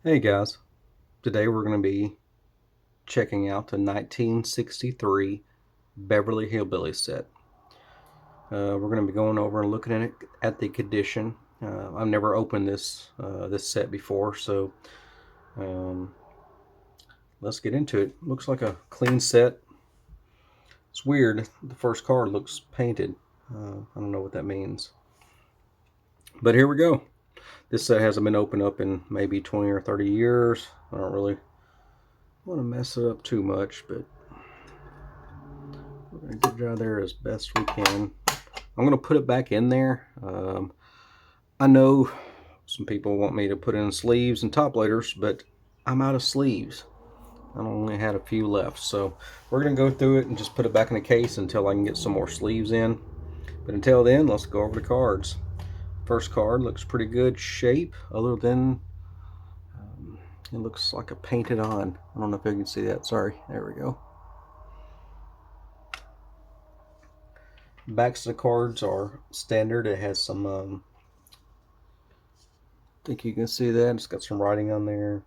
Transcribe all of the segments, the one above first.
Hey guys, today we're going to be checking out the 1963 Beverly Hillbillies set. We're going to be going over and looking at the condition. I've never opened this set before, so um, let's get into it. Looks like a clean set. It's weird. The first card looks painted. I don't know what that means, but here we go. This set hasn't been opened up in maybe 20 or 30 years. I don't really want to mess it up too much, but we're going to get it out of there as best we can. I'm going to put it back in there. I know some people want me to put in sleeves and top loaders, but I'm out of sleeves. I only had a few left, so we're going to go through it and just put it back in the case until I can get some more sleeves in. But until then, let's go over the cards. First card looks pretty good shape, other than it looks like a painted on. I don't know if you can see that. Sorry. There we go. Backs of the cards are standard. It has some, I think you can see that. It's got some writing on there.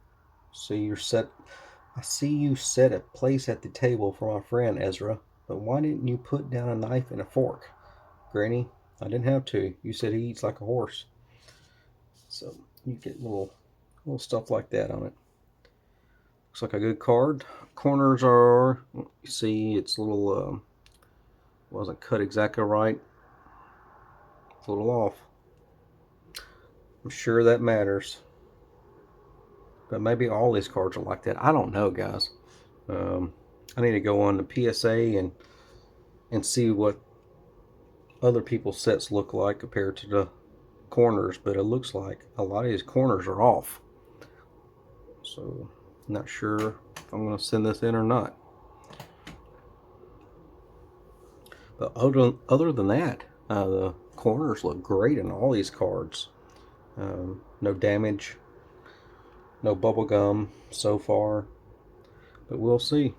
See, you're set. I see you set a place at the table for my friend Ezra, but why didn't you put down a knife and a fork? Granny, I didn't have to. You said he eats like a horse. So you get little stuff like that on it. Looks like a good card. Corners are, you see, it's a little, wasn't cut exactly right. It's a little off. I'm sure that matters. But maybe all these cards are like that. I don't know, guys. I need to go on the PSA and see what other people's sets look like compared to the corners. But it looks like a lot of these corners are off. So I'm not sure if I'm going to send this in or not. But other than that, the corners look great in all these cards. No damage, no bubble gum so far, but we'll see.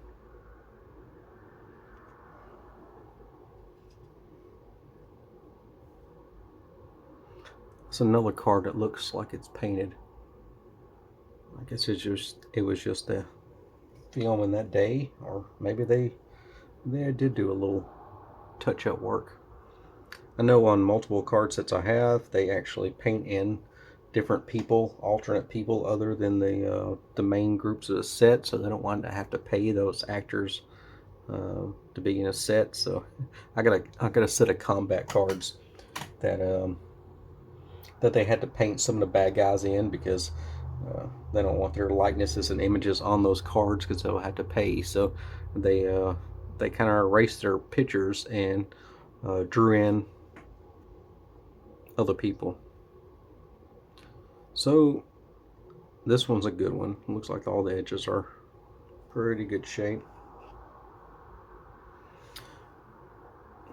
It's another card that looks like it's painted. I guess it was just the film in that day, or maybe they did do a little touch-up work. I know on multiple card sets I have, they actually paint in different people, alternate people other than the main groups of the set, so they don't want to have to pay those actors to be in a set. So I got a set of combat cards that that they had to paint some of the bad guys in because they don't want their likenesses and images on those cards because they'll have to pay. So they kind of erased their pictures and drew in other people. So this one's a good one. It looks like all the edges are pretty good shape.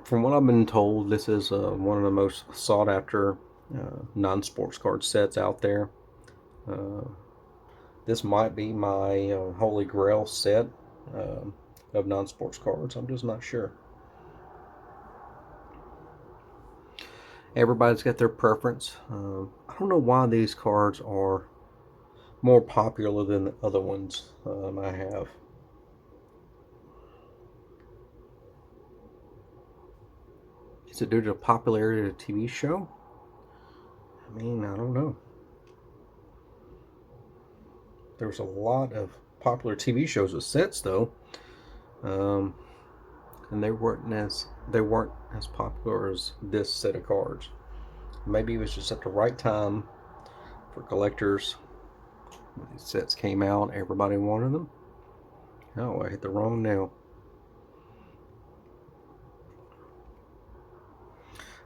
From what I've been told, this is one of the most sought after non-sports card sets out there. This might be my holy grail set of non-sports cards. I'm just not sure. Everybody's got their preference. I don't know why these cards are more popular than the other ones I have. Is it due to the popularity of the TV show? I mean, I don't know. There's a lot of popular TV shows with sets, though, and they weren't as popular as this set of cards. Maybe it was just at the right time for collectors. When these sets came out, everybody wanted them. Oh, I hit the wrong nail.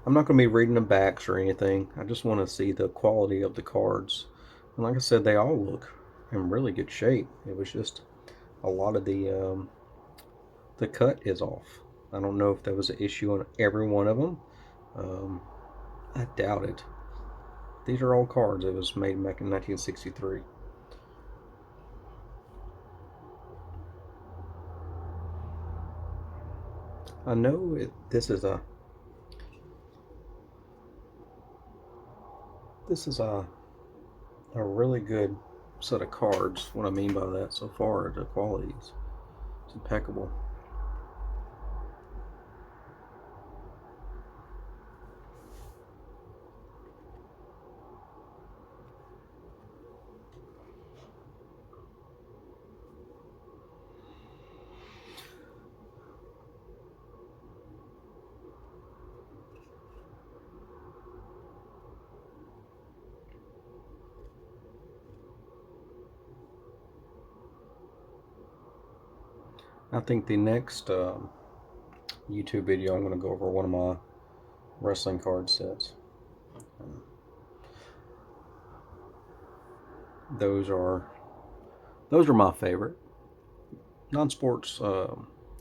I'm not going to be reading the backs or anything. I just want to see the quality of the cards. And like I said, they all look in really good shape. It was just a lot of the cut is off. I don't know if that was an issue on every one of them. I doubt it. These are all cards that was made back in 1963. I know this is a really good set of cards. What I mean by that so far, the quality is impeccable. I think the next YouTube video, I'm going to go over one of my wrestling card sets. Those are my favorite. Non-sports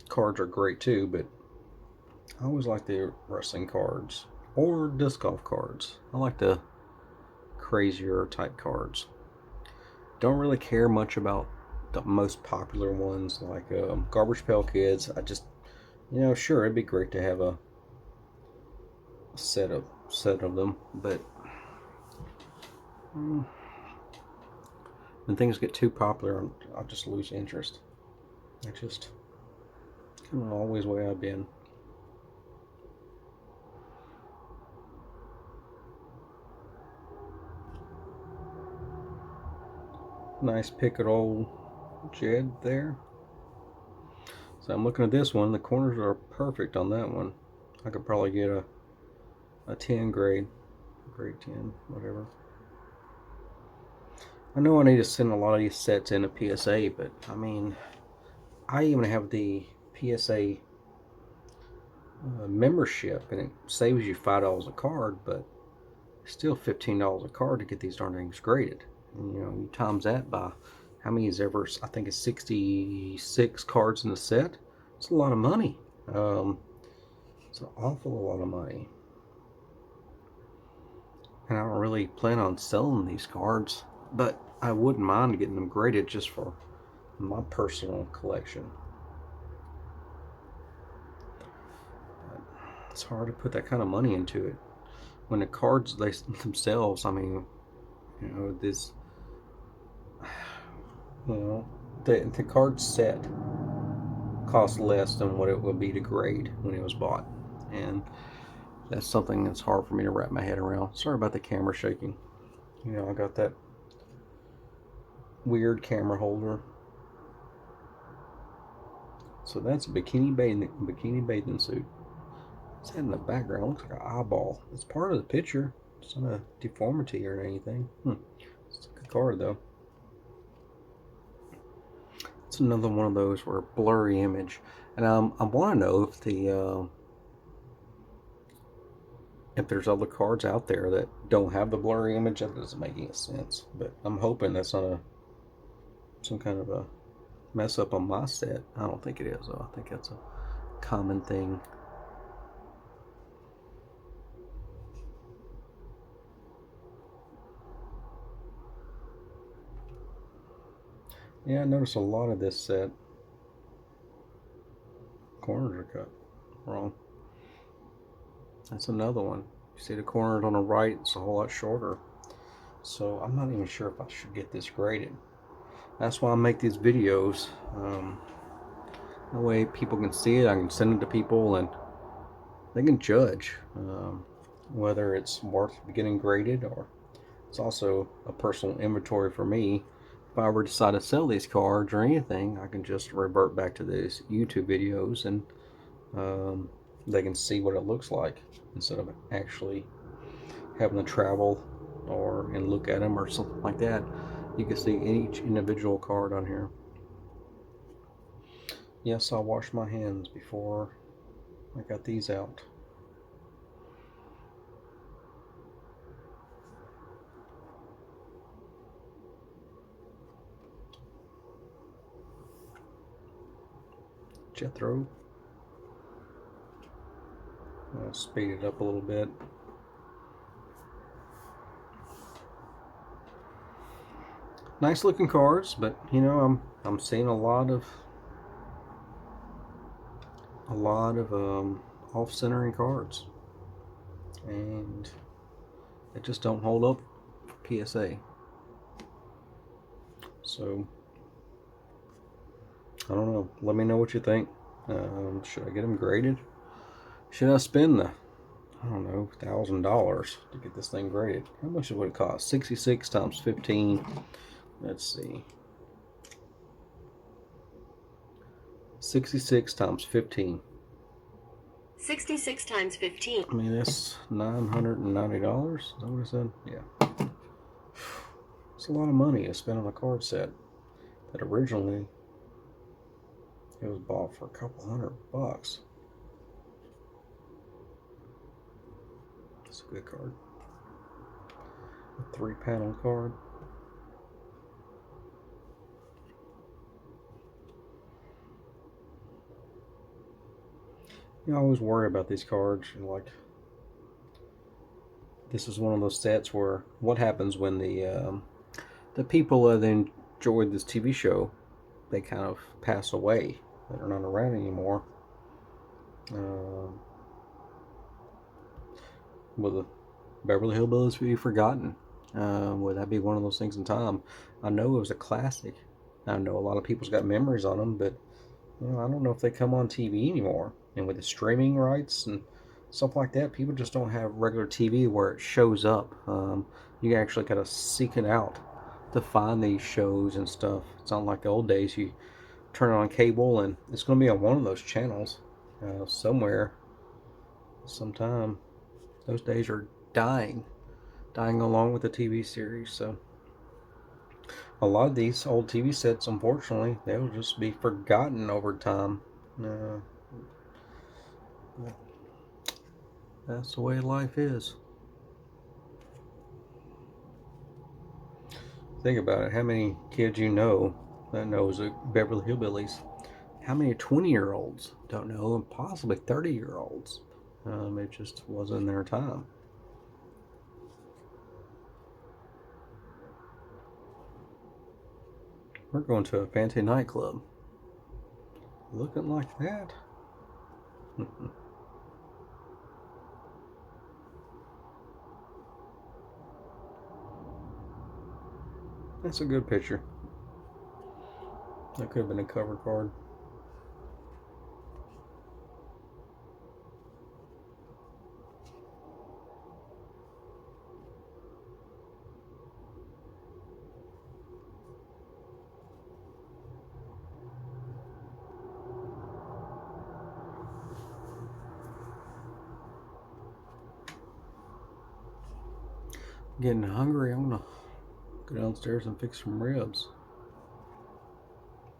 cards are great too, but I always like the wrestling cards or disc golf cards. I like the crazier type cards. Don't really care much about the most popular ones like Garbage Pail Kids. I just, sure, it'd be great to have a set of them, but when things get too popular, I just lose interest. I just kind of always the way I've been. Nice pick at old Jed there. So I'm looking at this one. The corners are perfect on that one. I could probably get a 10 grade 10, whatever. I know I need to send a lot of these sets in a PSA, but I mean, I even have the PSA membership, and it saves you $5 a card, but still $15 a card to get these darn things graded. And you times that by how many is ever, I think it's 66 cards in the set. It's a lot of money. It's an awful lot of money. And I don't really plan on selling these cards, but I wouldn't mind getting them graded just for my personal collection. But it's hard to put that kind of money into it. When the cards themselves, I mean, this, the card set cost less than what it would be to grade when it was bought, and that's something that's hard for me to wrap my head around. Sorry about the camera shaking. I got that weird camera holder. So that's a bikini bathing suit. It's in the background. Looks like an eyeball. It's part of the picture. It's not a deformity or anything. It's a good card though. It's another one of those where blurry image, and I want to know if there's other cards out there that don't have the blurry image. That doesn't make any sense. But I'm hoping that's not some kind of a mess up on my set. I don't think it is though. I think that's a common thing. Yeah, I noticed a lot of this set. Corners are cut wrong. That's another one. You see the corners on the right, it's a whole lot shorter. So I'm not even sure if I should get this graded. That's why I make these videos. That way people can see it. I can send it to people and they can judge whether it's worth getting graded, or it's also a personal inventory for me. If I ever decide to sell these cards or anything, I can just revert back to these YouTube videos and they can see what it looks like instead of actually having to travel and look at them or something like that. You can see each individual card on here. Yes, I'll wash my hands before I got these out. Jethro. I'll speed it up a little bit. Nice looking cards, but I'm seeing a lot of off-centering cards, and they just don't hold up for PSA. So, I don't know. Let me know what you think. Should I get them graded? Should I spend the, I don't know, $1,000 to get this thing graded? How much would it cost? 66 times 15. Let's see. 66 times 15. 66 times 15. I mean, that's $990. Is that what I said? Yeah. It's a lot of money to spend on a card set that originally it was bought for a couple $100. It's a good card. A 3-panel card. You always worry about these cards. Like, this is one of those sets where what happens when the people that enjoyed this TV show, they kind of pass away. They're not around anymore. Will the Beverly Hillbillies be forgotten? Would that be one of those things in time? I know it was a classic. I know a lot of people's got memories on them, but I don't know if they come on TV anymore. And with the streaming rights and stuff like that, people just don't have regular TV where it shows up. You actually gotta seek it out to find these shows and stuff. It's not like the old days. You turn it on cable and it's gonna be on one of those channels somewhere, sometime. Those days are dying along with the TV series. So a lot of these old TV sets, unfortunately, they'll just be forgotten over time. That's the way life is. Think about it. How many kids you know that knows the Beverly Hillbillies? How many 20-year-olds don't know, and possibly 30-year-olds? It just wasn't their time. We're going to a fancy nightclub. Looking like that. That's a good picture. That could have been a cover card. Getting hungry. I'm gonna go downstairs and fix some ribs.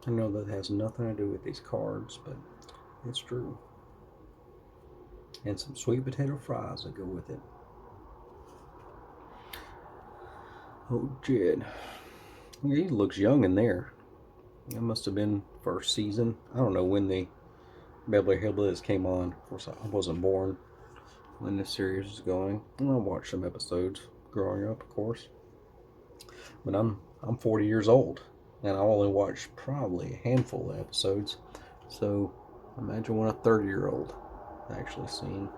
I know that has nothing to do with these cards, but it's true. And some sweet potato fries that go with it. Oh, Jed. He looks young in there. That must have been first season. I don't know when the Beverly Hillbillies came on. Of course, I wasn't born when this series was going. I watched some episodes growing up, of course. But I'm 40 years old, and I only watched probably a handful of episodes. So imagine what a 30-year-old actually seen.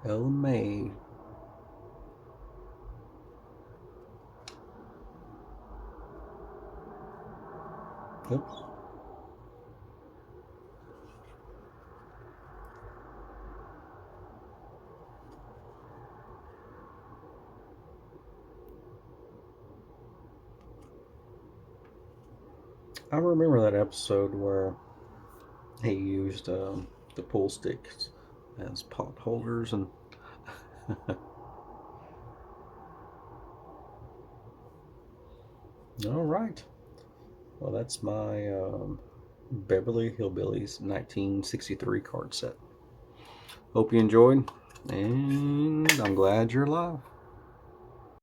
Ella May. Oops. I remember that episode where he used the pool sticks as pot holders and all right. Well, that's my Beverly Hillbillies 1963 card set. Hope you enjoyed, and I'm glad you're alive.